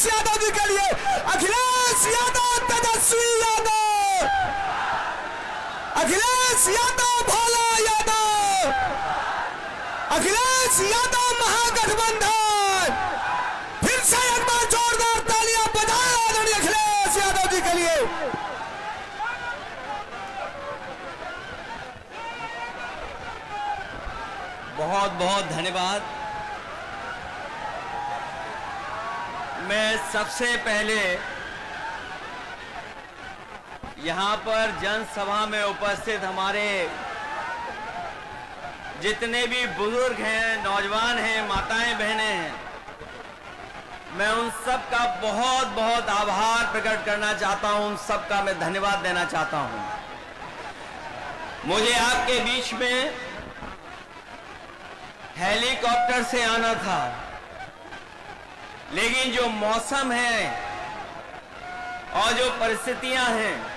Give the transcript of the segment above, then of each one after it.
अखिलेश यादव जी के लिए, अखिलेश यादव, तेजस्वी यादव, अखिलेश यादव, भोला यादव, अखिलेश यादव महागठबंधन। फिर से एक बार जोरदार तालियां बजाएं आदरणीय अखिलेश यादव जी के लिए। बहुत बहुत धन्यवाद। मैं सबसे पहले यहाँ पर जनसभा में उपस्थित हमारे जितने भी बुजुर्ग हैं, नौजवान हैं, माताएं, बहनें हैं, मैं उन सब का बहुत बहुत आभार प्रकट करना चाहता हूं, उन सब का मैं धन्यवाद देना चाहता हूं। मुझे आपके बीच में हेलीकॉप्टर से आना था, लेकिन जो मौसम है और जो परिस्थितियां हैं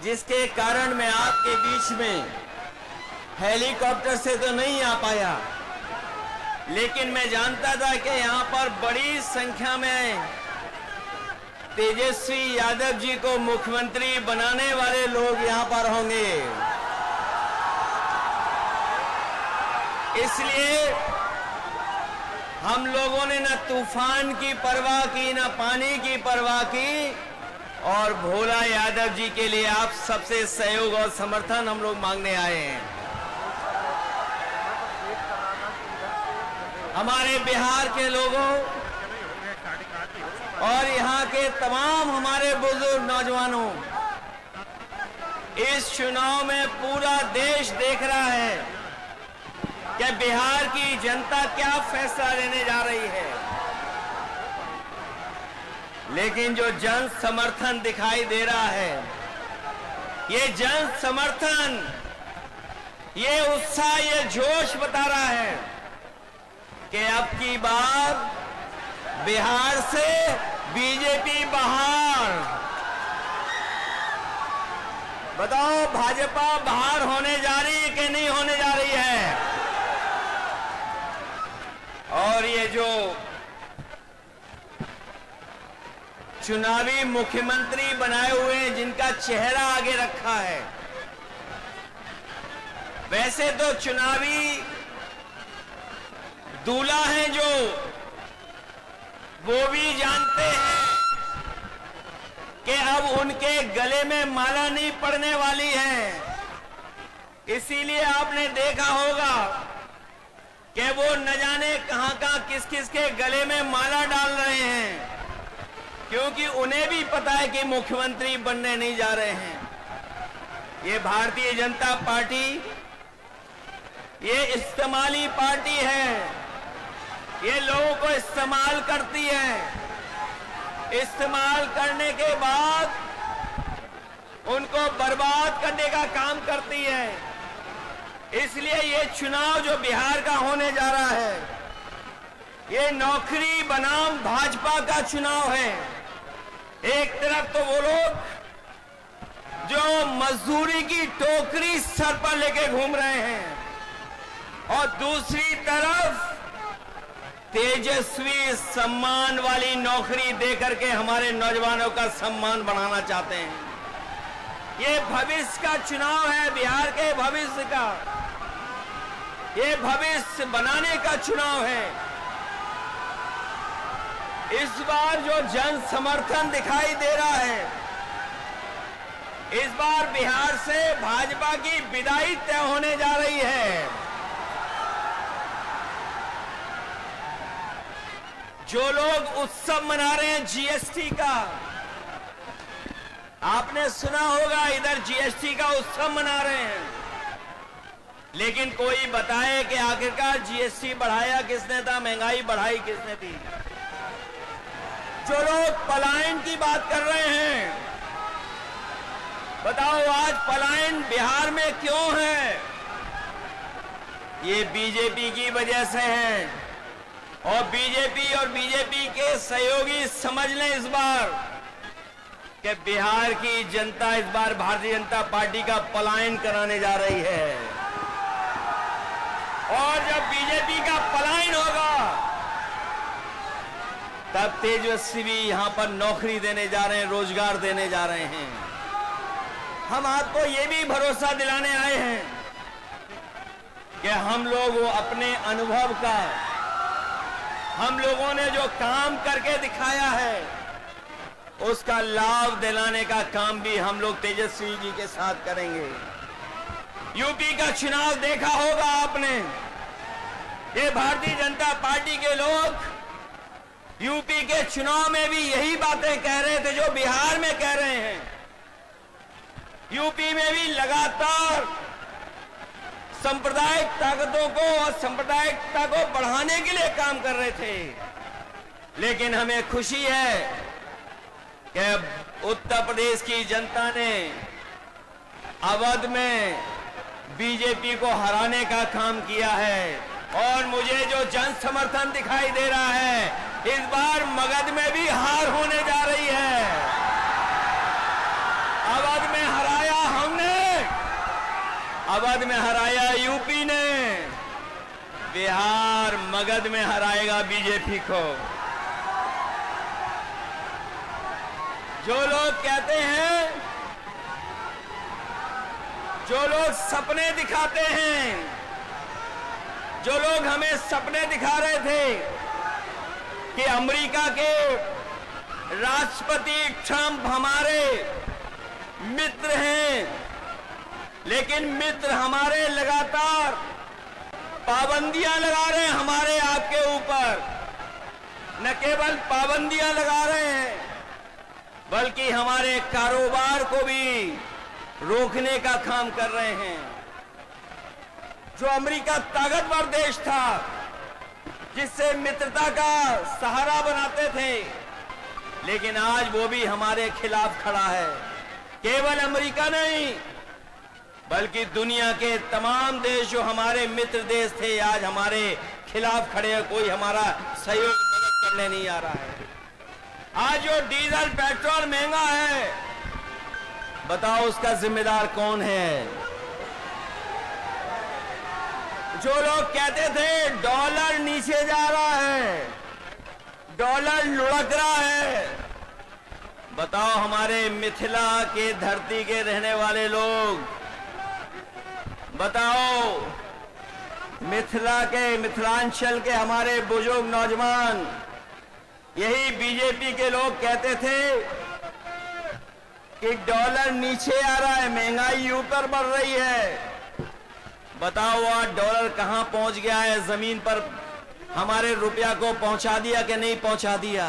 जिसके कारण मैं आपके बीच में हेलीकॉप्टर से तो नहीं आ पाया, लेकिन मैं जानता था कि यहां पर बड़ी संख्या में तेजस्वी यादव जी को मुख्यमंत्री बनाने वाले लोग यहां पर होंगे। इसलिए हम लोगों ने न तूफान की परवाह की, न पानी की परवाह की, और भोला यादव जी के लिए आप सबसे सहयोग और समर्थन हम लोग मांगने आए हैं। हमारे बिहार के लोगों और यहाँ के तमाम हमारे बुजुर्ग नौजवानों, इस चुनाव में पूरा देश देख रहा है कि बिहार की जनता क्या फैसला लेने जा रही है। लेकिन जो जन समर्थन दिखाई दे रहा है, ये जन समर्थन, ये उत्साह, ये जोश बता रहा है कि अब की बार बिहार से बीजेपी बाहर। बताओ भाजपा बाहर होने जा रही है कि नहीं होने जा रही है? और ये जो चुनावी मुख्यमंत्री बनाए हुए हैं, जिनका चेहरा आगे रखा है, वैसे तो चुनावी दूल्हा हैं जो, वो भी जानते हैं कि अब उनके गले में माला नहीं पड़ने वाली है। इसीलिए आपने देखा होगा कि वो न जाने कहां किस किस के गले में माला डाल रहे हैं, क्योंकि उन्हें भी पता है कि मुख्यमंत्री बनने नहीं जा रहे हैं। ये भारतीय जनता पार्टी, ये इस्तेमाली पार्टी है, ये लोगों को इस्तेमाल करती है। इस्तेमाल करने के बाद उनको बर्बाद करने का काम करती है। इसलिए ये चुनाव जो बिहार का होने जा रहा है, ये नौकरी बनाम भाजपा का चुनाव है। एक तरफ तो वो लोग जो मजदूरी की टोकरी सर पर लेके घूम रहे हैं, और दूसरी तरफ तेजस्वी सम्मान वाली नौकरी देकर के हमारे नौजवानों का सम्मान बढ़ाना चाहते हैं। ये भविष्य का चुनाव है, बिहार के भविष्य का, ये भविष्य बनाने का चुनाव है। इस बार जो जन समर्थन दिखाई दे रहा है, इस बार बिहार से भाजपा की विदाई तय होने जा रही है। जो लोग उत्सव मना रहे हैं जीएसटी का, आपने सुना होगा इधर जीएसटी का उत्सव मना रहे हैं, लेकिन कोई बताए कि आखिरकार जीएसटी बढ़ाया किसने था, महंगाई बढ़ाई किसने थी? जो लोग पलायन की बात कर रहे हैं, बताओ आज पलायन बिहार में क्यों है? ये बीजेपी की वजह से है, और बीजेपी के सहयोगी समझ लें इस बार कि बिहार की जनता इस बार भारतीय जनता पार्टी का पलायन कराने जा रही है। और जब बीजेपी का पलायन होगा तब तेजस्वी भी यहां पर नौकरी देने जा रहे हैं, रोजगार देने जा रहे हैं। हम आपको ये भी भरोसा दिलाने आए हैं कि हम लोग वो अपने अनुभव का, हम लोगों ने जो काम करके दिखाया है, उसका लाभ दिलाने का काम भी हम लोग तेजस्वी जी के साथ करेंगे। यूपी का चुनाव देखा होगा आपने। ये भारतीय जनता पार्टी के लोग यूपी के चुनाव में भी यही बातें कह रहे थे जो बिहार में कह रहे हैं। यूपी में भी लगातार सांप्रदायिक ताकतों को और सांप्रदायिकता को बढ़ाने के लिए काम कर रहे थे। लेकिन हमें खुशी है कि उत्तर प्रदेश की जनता ने अवध में बीजेपी को हराने का काम किया है। और मुझे जो जन समर्थन दिखाई दे रहा है, इस बार मगध में भी हार होने जा रही है। अवध में हराया हमने, अवध में हराया यूपी ने, बिहार मगध में हराएगा बीजेपी को। जो लोग कहते हैं, जो लोग सपने दिखाते हैं, जो लोग हमें सपने दिखा रहे थे कि अमेरिका के राष्ट्रपति ट्रंप हमारे मित्र हैं, लेकिन मित्र हमारे लगातार पाबंदियां लगा रहे हैं हमारे आपके ऊपर। न केवल पाबंदियां लगा रहे हैं, बल्कि हमारे कारोबार को भी रोकने का काम कर रहे हैं। जो अमेरिका ताकतवर देश था, जिससे मित्रता का सहारा बनाते थे, लेकिन आज वो भी हमारे खिलाफ खड़ा है। केवल अमेरिका नहीं, बल्कि दुनिया के तमाम देश जो हमारे मित्र देश थे, आज हमारे खिलाफ खड़े हैं। कोई हमारा सहयोग मदद करने नहीं आ रहा है। आज जो डीजल पेट्रोल महंगा है, बताओ उसका जिम्मेदार कौन है? जो लोग कहते थे डॉलर नीचे जा रहा है, डॉलर लुढ़क रहा है, बताओ हमारे मिथिला के धरती के रहने वाले लोग, बताओ मिथिला के, मिथिलांचल के हमारे बुजुर्ग नौजवान, यही बीजेपी के लोग कहते थे कि डॉलर नीचे आ रहा है, महंगाई ऊपर बढ़ रही है। बताओ आज डॉलर कहां पहुंच गया है? जमीन पर हमारे रुपया को पहुंचा दिया कि नहीं पहुंचा दिया?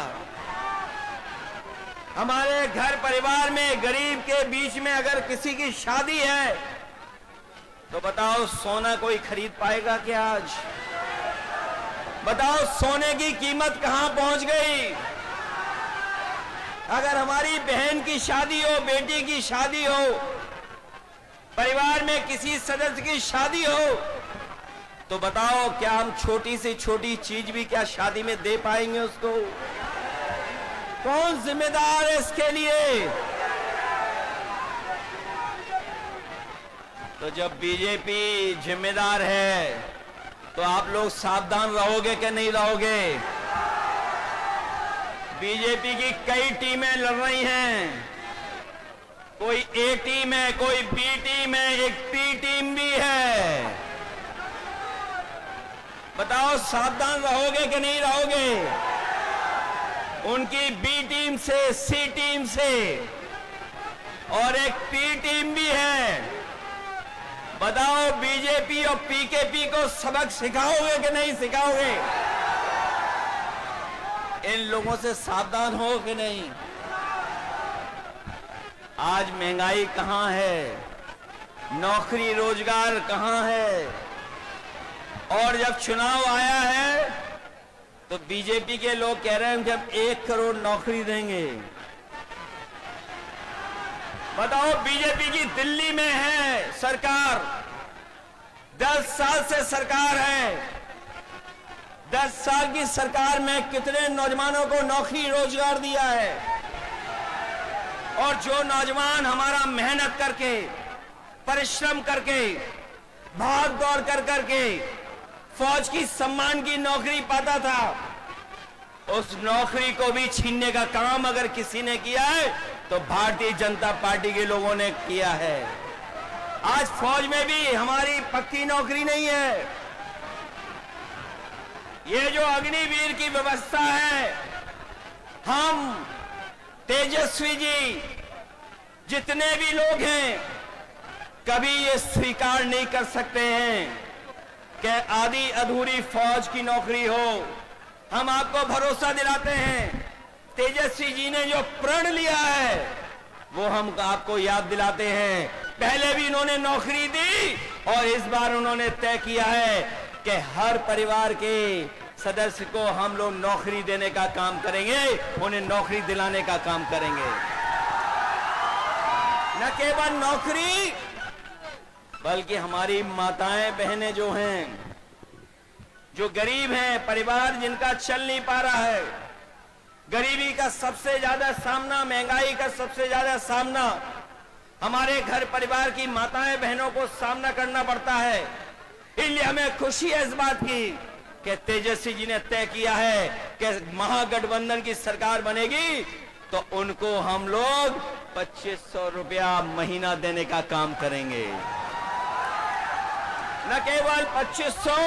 हमारे घर परिवार में गरीब के बीच में अगर किसी की शादी है, तो बताओ सोना कोई खरीद पाएगा क्या आज? बताओ सोने की कीमत कहां पहुंच गई? अगर हमारी बहन की शादी हो, बेटी की शादी हो, परिवार में किसी सदस्य की शादी हो, तो बताओ क्या हम छोटी से छोटी चीज भी क्या शादी में दे पाएंगे उसको? कौन जिम्मेदार है इसके लिए? तो जब बीजेपी जिम्मेदार है, तो आप लोग सावधान रहोगे कि नहीं रहोगे? बीजेपी की कई टीमें लड़ रही हैं। कोई ए टीम है, कोई बी टीम है, एक पी टीम भी है। बताओ सावधान रहोगे कि नहीं रहोगे? उनकी बी टीम से, सी टीम से, और एक पी टीम भी है। बताओ बीजेपी और पीकेपी को सबक सिखाओगे कि नहीं सिखाओगे? इन लोगों से सावधान हो कि नहीं? आज महंगाई कहां है? नौकरी रोजगार कहां है? और जब चुनाव आया है, तो बीजेपी के लोग कह रहे हैं कि हम 1 करोड़ नौकरी देंगे। बताओ बीजेपी की दिल्ली में है सरकार, 10 साल से सरकार है। 10 साल की सरकार में कितने नौजवानों को नौकरी रोजगार दिया है? और जो नौजवान हमारा मेहनत करके, परिश्रम करके, भाग दौड़ कर करके फौज की सम्मान की नौकरी पाता था, उस नौकरी को भी छीनने का काम अगर किसी ने किया है तो भारतीय जनता पार्टी के लोगों ने किया है। आज फौज में भी हमारी पक्की नौकरी नहीं है। ये जो अग्निवीर की व्यवस्था है, हम तेजस्वी जी जितने भी लोग हैं कभी ये स्वीकार नहीं कर सकते हैं कि आधी अधूरी फौज की नौकरी हो। हम आपको भरोसा दिलाते हैं, तेजस्वी जी ने जो प्रण लिया है वो हम आपको याद दिलाते हैं। पहले भी इन्होंने नौकरी दी और इस बार उन्होंने तय किया है कि हर परिवार के सदस्य को हम लोग नौकरी देने का काम करेंगे, उन्हें नौकरी दिलाने का काम करेंगे। न केवल नौकरी बल्कि हमारी माताएं बहनें जो हैं, जो गरीब हैं, परिवार जिनका चल नहीं पा रहा है, गरीबी का सबसे ज्यादा सामना, महंगाई का सबसे ज्यादा सामना हमारे घर परिवार की माताएं बहनों को सामना करना पड़ता है। इसलिए हमें खुशी है इस बात की कि तेजस्वी जी ने तय किया है कि महागठबंधन की सरकार बनेगी तो उनको हम लोग 2500 रुपया महीना देने का काम करेंगे। न केवल 2500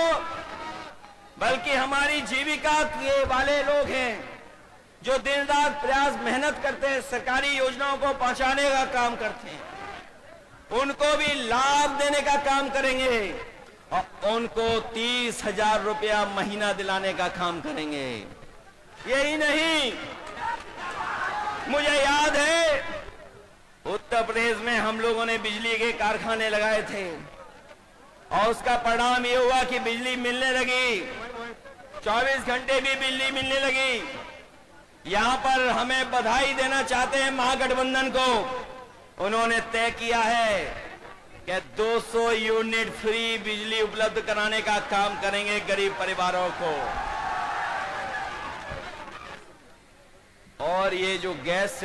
बल्कि हमारी जीविका के वाले लोग हैं जो दिन रात प्रयास मेहनत करते हैं, सरकारी योजनाओं को पहुंचाने का काम करते हैं, उनको भी लाभ देने का काम करेंगे और उनको 30,000 रुपया महीना दिलाने का काम करेंगे। यही नहीं, मुझे याद है उत्तर प्रदेश में हम लोगों ने बिजली के कारखाने लगाए थे और उसका परिणाम ये हुआ कि बिजली मिलने लगी, 24 घंटे भी बिजली मिलने लगी। यहां पर हमें बधाई देना चाहते हैं महागठबंधन को, उन्होंने तय किया है कि 200 यूनिट फ्री बिजली उपलब्ध कराने का काम करेंगे गरीब परिवारों को। और ये जो गैस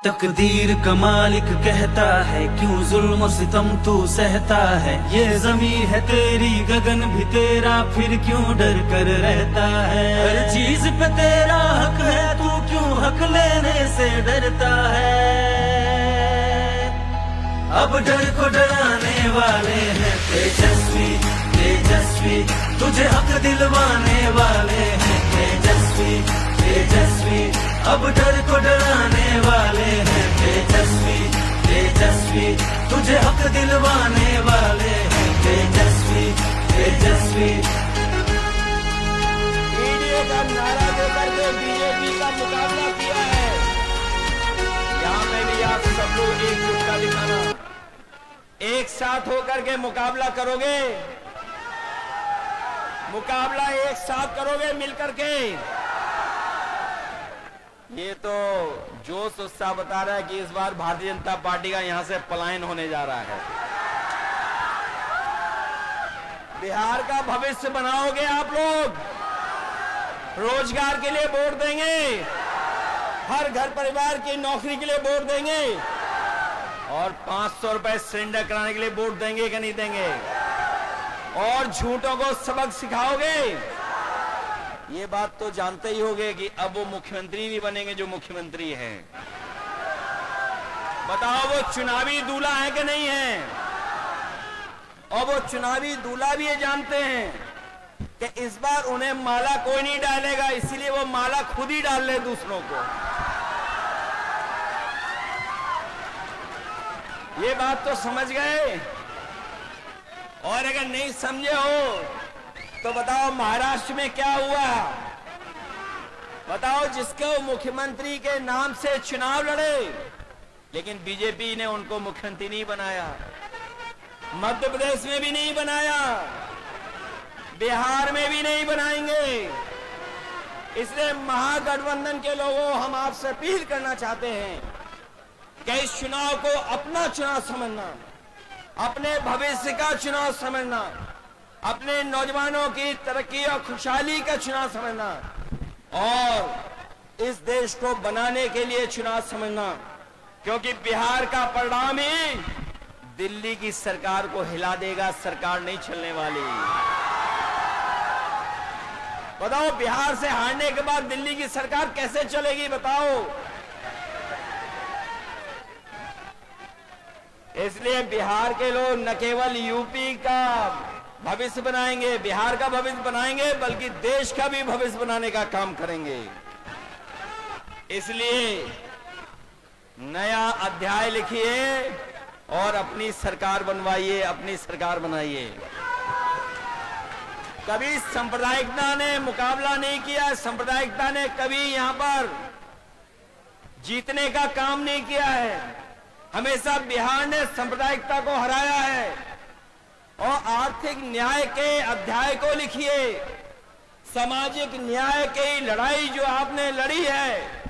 तकदीर का मालिक कहता है क्यों जुल्म सितम तू सहता है। ये ज़मीं है तेरी गगन भी तेरा फिर क्यों डर कर रहता है। हर चीज पे तेरा हक है तू क्यों हक लेने से डरता है। अब डर को डराने वाले हैं तेजस्वी तेजस्वी, तुझे हक दिलवाने वाले हैं तेजस्वी तेजस्वी। अब डर को डराने वाले हैं तेजस्वी तेजस्वी, तुझे हक दिलवाने वाले हैं तेजस्वी तेजस्वी। ईडीए का नारा देकर के बीजेपी का मुकाबला किया है। यहाँ पे भी आप सब लोग एकजुटता दिखाना, एक साथ होकर के मुकाबला करोगे, मुकाबला एक साथ करोगे मिलकर के। ये तो जोश उत्साह बता रहा है कि इस बार भारतीय जनता पार्टी का यहां से पलायन होने जा रहा है। बिहार का भविष्य बनाओगे आप लोग, रोजगार के लिए वोट देंगे, हर घर परिवार की नौकरी के लिए वोट देंगे और 500 रुपए सिलेंडर कराने के लिए वोट देंगे कि नहीं देंगे? और झूठों को सबक सिखाओगे। ये बात तो जानते ही होंगे कि अब वो मुख्यमंत्री भी बनेंगे जो मुख्यमंत्री हैं। बताओ वो चुनावी दूल्हा है कि नहीं है? और वो चुनावी दूल्हा भी ये जानते हैं कि इस बार उन्हें माला कोई नहीं डालेगा, इसीलिए वो माला खुद ही डाल ले दूसरों को। ये बात तो समझ गए। और अगर नहीं समझे हो तो बताओ महाराष्ट्र में क्या हुआ? बताओ, जिसको मुख्यमंत्री के नाम से चुनाव लड़े लेकिन बीजेपी ने उनको मुख्यमंत्री नहीं बनाया, मध्य प्रदेश में भी नहीं बनाया, बिहार में भी नहीं बनाएंगे। इसलिए महागठबंधन के लोगों, हम आपसे अपील करना चाहते हैं कि इस चुनाव को अपना चुनाव समझना, अपने भविष्य का चुनाव समझना, अपने नौजवानों की तरक्की और खुशहाली का चुनाव समझना और इस देश को बनाने के लिए चुनाव समझना। क्योंकि बिहार का परिणाम ही दिल्ली की सरकार को हिला देगा, सरकार नहीं चलने वाली। बताओ, बिहार से हारने के बाद दिल्ली की सरकार कैसे चलेगी? बताओ। इसलिए बिहार के लोग न केवल यूपी का भविष्य बनाएंगे, बिहार का भविष्य बनाएंगे, बल्कि देश का भी भविष्य बनाने का काम करेंगे। इसलिए नया अध्याय लिखिए और अपनी सरकार बनवाइए, अपनी सरकार बनाइए। कभी सांप्रदायिकता ने मुकाबला नहीं किया, सांप्रदायिकता ने कभी यहां पर जीतने का काम नहीं किया है। हमेशा बिहार ने सांप्रदायिकता को हराया है। और आर्थिक न्याय के अध्याय को लिखिए, सामाजिक न्याय की लड़ाई जो आपने लड़ी है,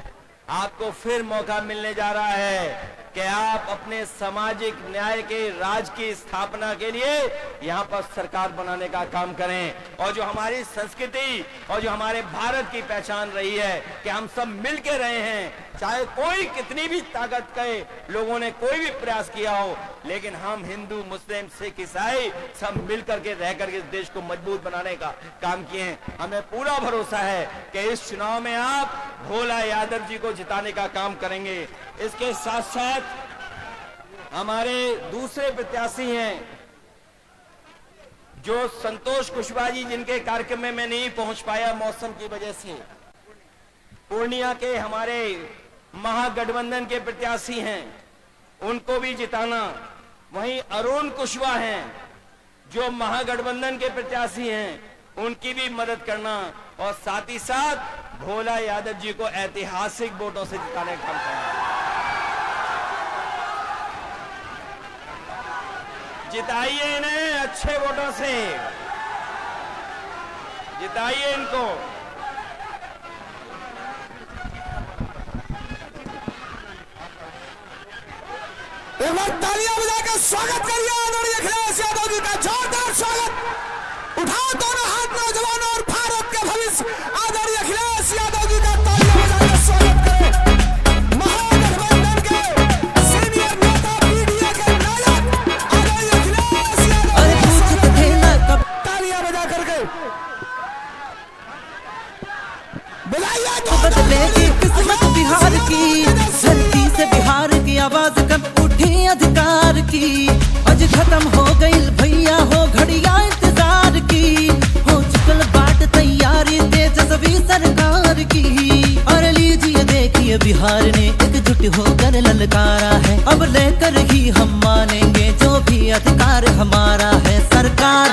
आपको फिर मौका मिलने जा रहा है कि आप अपने सामाजिक न्याय के राज की स्थापना के लिए यहां पर सरकार बनाने का काम करें। और जो हमारी संस्कृति और जो हमारे भारत की पहचान रही है कि हम सब मिलके रहे हैं, चाहे कोई कितनी भी ताकत के लोगों ने कोई भी प्रयास किया हो, लेकिन हम हिंदू, मुस्लिम, सिख, ईसाई सब मिलकर के रह करके इस देश को मजबूत बनाने का काम किए हैं। हमें पूरा भरोसा है कि इस चुनाव में आप भोला यादव जी को जिताने का काम करेंगे। इसके साथ साथ हमारे दूसरे प्रत्याशी हैं जो संतोष कुशवाहा जी, जिनके कार्यक्रम में मैं नहीं पहुंच पाया मौसम की वजह से। पूर्णिया के हमारे महागठबंधन के प्रत्याशी हैं, उनको भी जिताना। वहीं अरुण कुशवाहा हैं जो महागठबंधन के प्रत्याशी हैं, उनकी भी मदद करना और साथ ही साथ भोला यादव जी को ऐतिहासिक वोटों से जिताने का काम करना। जिताइए इन्हें अच्छे वोटों से, जिताइए इनको। एक बार तालियां बजाकर स्वागत करिए आदरणीय अखिलेश यादव जी का, जोरदार स्वागत। उठाओ दोनों हाथ नौजवानों और भारत के भविष्य आदरणीय अखिलेश यादव जी का तालियां बजाकर स्वागत करें। महागठबंधन के सीनियर नेता, मीडिया के नायक आदरणीय अखिलेश यादव, तालियां बजा करके बुलाइए। बदलेगी किस्मत बिहार की, धरती से बिहार की आवाज कब उठी अधिकार की। आज खत्म हो गई भैया हो घड़िया इंतजार की, हो चुकल बाट तैयारी तेजस्वी सरकार की। और लीजिए देखिए बिहार ने एकजुट होकर ललकारा है, अब लेकर ही हम मानेंगे जो भी अधिकार हमारा है। सरकार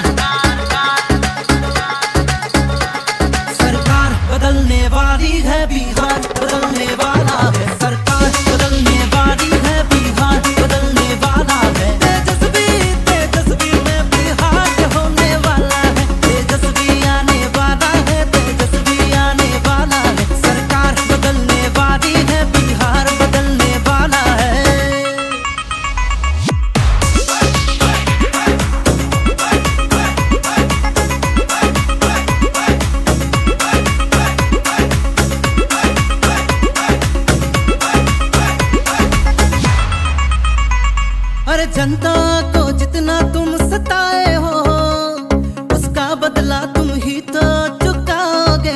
बदला तुम ही तो चुकाओगे।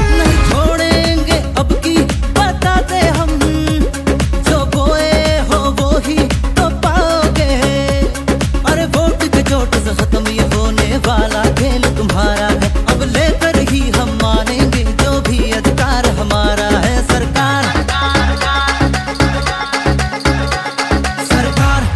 नहीं छोड़ेंगे अब की बताते हम, जो बोए हो वो ही तो पाओगे। अरे वोट के चोट से खत्म ये होने वाला खेल तुम्हारा है, अब लेकर ही हम मानेंगे जो भी अधिकार हमारा है। सरकार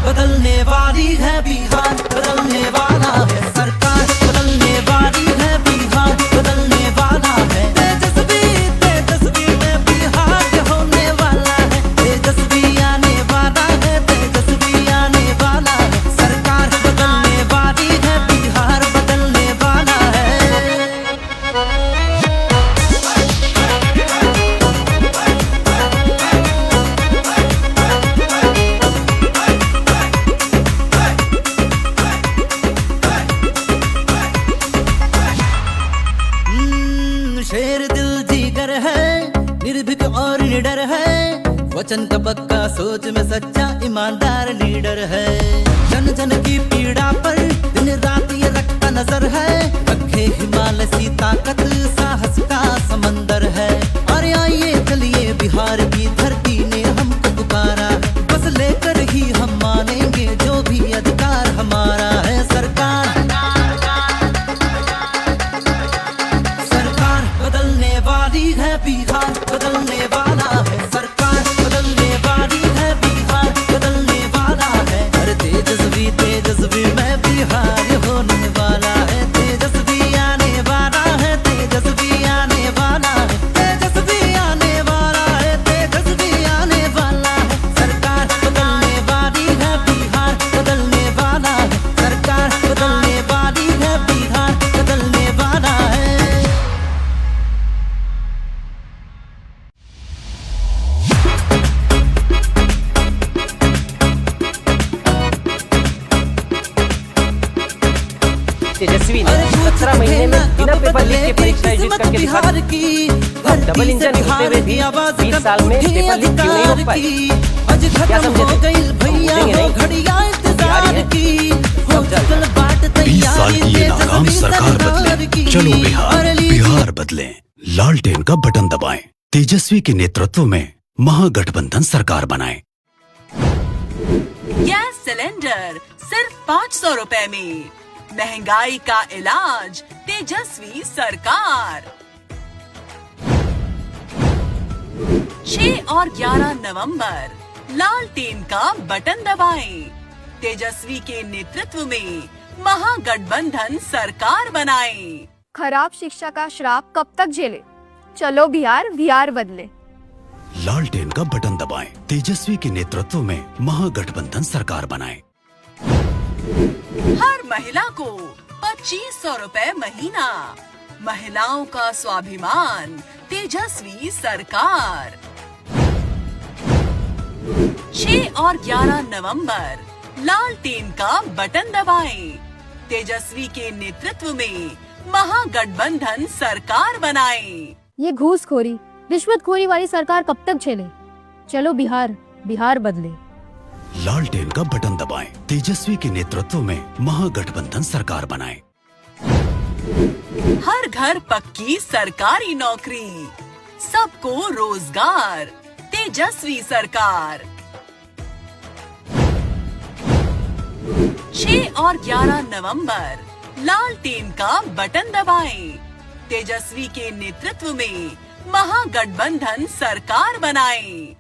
बदलने वाली है, बिहार बदलने वाला है। सरकार बदलने वाली है, बिहार बदलने वाला है। तेजस्वी तेजस्वी में बिहार होने वाला है, तेजस्वी आने वाला है, तेजस्वी आने वाला है। सरकार बदलने वाली है, बिहार बदलने वाला है। शेर दिल जिगर है, निर्भीक और निडर है, वचन का पक्का सोच में सच्चा ईमानदार लीडर है। जन जन की पीड़ा पर दिन रात ये रखता नजर है, रखे हिमालय सी ताकत साहस का समंदर है। और आइए चलिए बिहार की धरती ने हमको पुकारा है, बस लेकर ही हम मानेंगे जो भी अधिकार हमारा है। सरकार बदलने वाली है, बिहार बदलने वाला है। सरकार बदलने वाली है, बिहार बदलने वाला है। अरे तेजस्वी तेजस्वी में बिहार होने वाला है, तेजस्वी आने वाला है, तेजस्वी आने वाला है, तेजस्वी आने वाला है, तेजस्वी आने वाला है। सरकार बदलने वाली है, बिहार बदलने वाला है। सरकार बदलने वाली है, बिहार बदलने वाला है। तेजस्वी ने 17 महीने में बिना पेपर लीक के परीक्षा आयोजित करके दिखा दी। अब डबल इंजन होते हुए भी 20 साल में पेपर लीक क्यों नहीं रोक पाए? क्या समझे थे? समझेंगे नहीं। बिहारी है, सब जल्द। 20 साल की ये नाकाम सरकार बदले, चलो बिहार बिहार बदले। लालटेन का बटन दबाएं, तेजस्वी के नेतृत्व में महागठबंधन सरकार बनाएं। गैस सिलेंडर सिर्फ 500 रुपए में, महंगाई का इलाज तेजस्वी सरकार। 6 और 11 नवंबर लालटेन का बटन दबाएं, तेजस्वी के नेतृत्व में महागठबंधन सरकार बनाएं। खराब शिक्षा का श्राप कब तक झेले? चलो बिहार बिहार बदले। लालटेन का बटन दबाएं, तेजस्वी के नेतृत्व में महागठबंधन सरकार बनाएं। हर महिला को 2500 रुपए महीना, महिलाओं का स्वाभिमान तेजस्वी सरकार। 6 और 11 नवंबर लालटेन का बटन दबाएं, तेजस्वी के नेतृत्व में महागठबंधन सरकार बनाएं। ये घूसखोरी रिश्वतखोरी वाली सरकार कब तक झेले? चलो बिहार बिहार बदले। लालटेन का बटन दबाएं, तेजस्वी के नेतृत्व में महागठबंधन सरकार बनाएं। हर घर पक्की सरकारी नौकरी, सबको रोजगार तेजस्वी सरकार। 6 और 11 नवंबर लालटेन का बटन दबाएं, तेजस्वी के नेतृत्व में महागठबंधन सरकार बनाएं।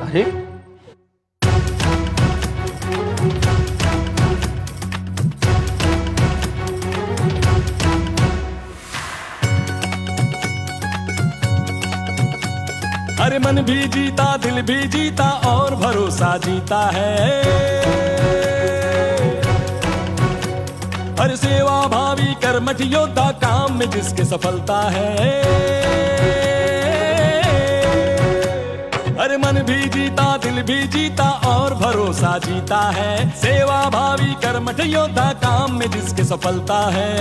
अरे अरे मन भी जीता दिल भी जीता और भरोसा जीता है। अरे सेवा भावी कर्मठ योद्धा काम में जिसके सफलता है। अरे मन भी जीता दिल भी जीता और भरोसा जीता है। सेवा भावी कर्मठ योद्धा काम में जिसके सफलता है।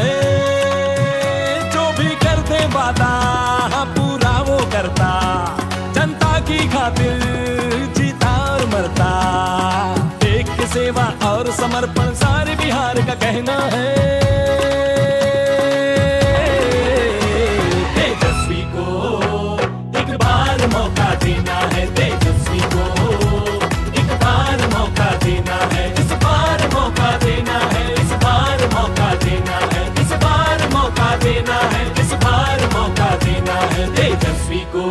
जो भी करते वादा पूरा वो करता, जनता की खातिर जीता और मरता। सेवा और समर्पण सारे बिहार का कहना है। तेजस्वी को एक बार मौका देना है, तेजस्वी को एक बार मौका देना है, इस बार मौका देना है, इस बार मौका देना है, इस बार मौका देना है, इस बार मौका देना है। तेजस्वी को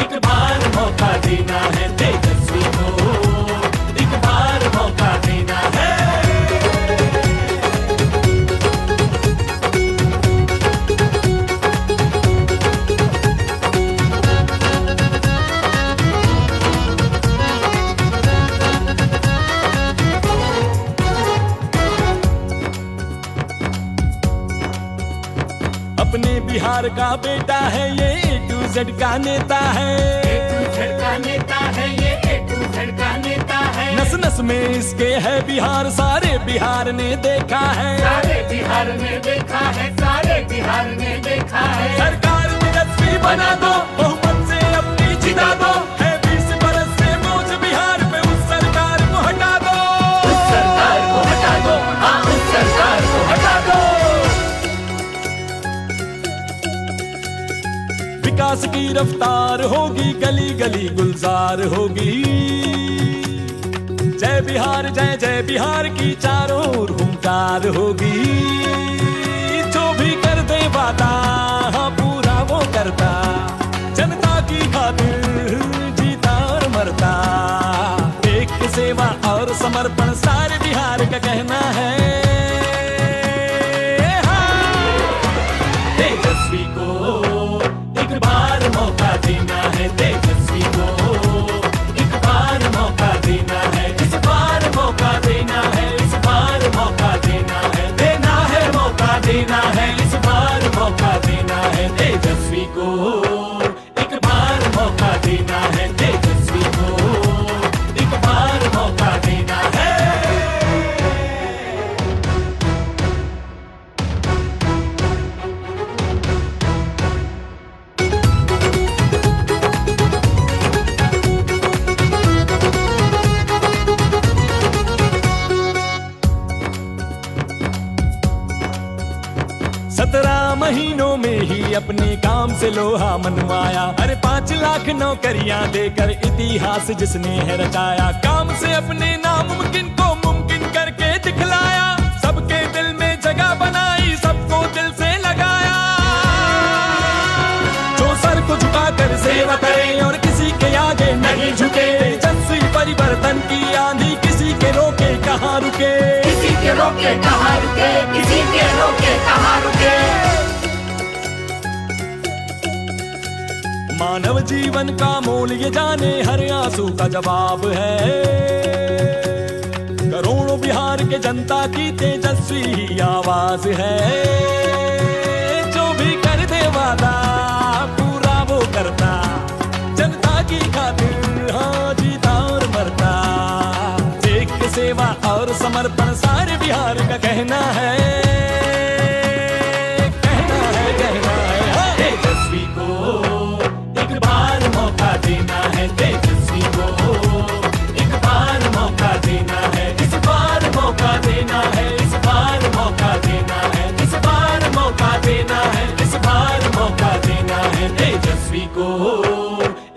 एक बार मौका देना है, तेजस्वी को एक बार मौका देना है। अपने बिहार का बेटा है ये, A to Z का नेता है, A to Z का नेता है ये, A to Z का नेता है। नस नस में इसके है बिहार, सारे बिहार ने देखा है, सारे बिहार ने देखा है, सारे बिहार ने देखा है। सरकार तेजस्वी बना दो, बहुमत से अपनी जिता दो, है 20 बरस से बोझ बिहार पे, उस सरकार को हटा दो, उस सरकार को हटा दो, हाँ उस सरकार को हटा दो। विकास की रफ्तार होगी, गली गली गुलजार होगी। जय बिहार जय जय बिहार की चारों ओर हुंकार होगी। जो भी कर दे वादा हाँ पूरा वो करता, जनता की खातिर जीता और मरता। एक सेवा और समर्पण सारे बिहार का कहना है। तेजस्वी को एक बार मौका देना है, तेजस्वी को एक बार मौका देना है, इस बार मौका देना है, इस बार मौका देना है, देना है मौका देना है, इस बार मौका देना है। तेजस्वी को एक बार मौका देना है, तेजस्वी को एक बार मौका देना है। महीनों में ही अपने काम से लोहा मनवाया, अरे 5 लाख नौकरियां देकर इतिहास जिसने है रचाया। काम से अपने नामुमकिन को मुमकिन करके दिखलाया, सबके दिल में जगह बनाई, सबको दिल से लगाया। जो सर को झुकाकर सेवा करे और किसी के आगे नहीं झुके, तेजस्वी परिवर्तन की आंधी किसी के रोके कहाँ रुके, किसी के रोके कहाँ रुके, किसी के रोके कहाँ रुके। मानव जीवन का मोल ये जाने, हर आंसू का जवाब है। करोड़ों बिहार के जनता की तेजस्वी ही आवाज है। जो भी कर दे वादा पूरा वो करता, जनता की खातिर हाँ जीता और मरता। एक सेवा और समर्पण सारे बिहार का कहना है, कहना है, कहना है। हाँ। तेजस्वी को एक बार मौका देना है, तेजस्वी को एक बार मौका देना है, इस बार मौका देना है, इस बार मौका देना है, इस बार मौका देना है, इस बार मौका देना है। तेजस्वी को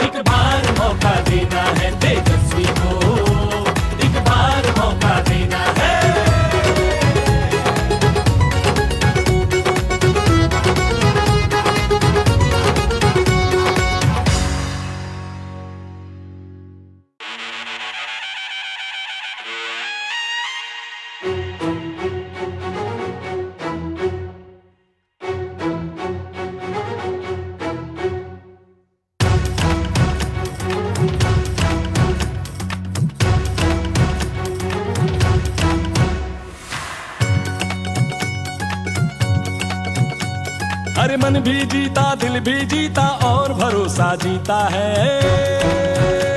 एक बार मौका देना है, तेजस्वी को एक बार मौका देना है। अरे मन भी जीता, दिल भी जीता और भरोसा जीता है।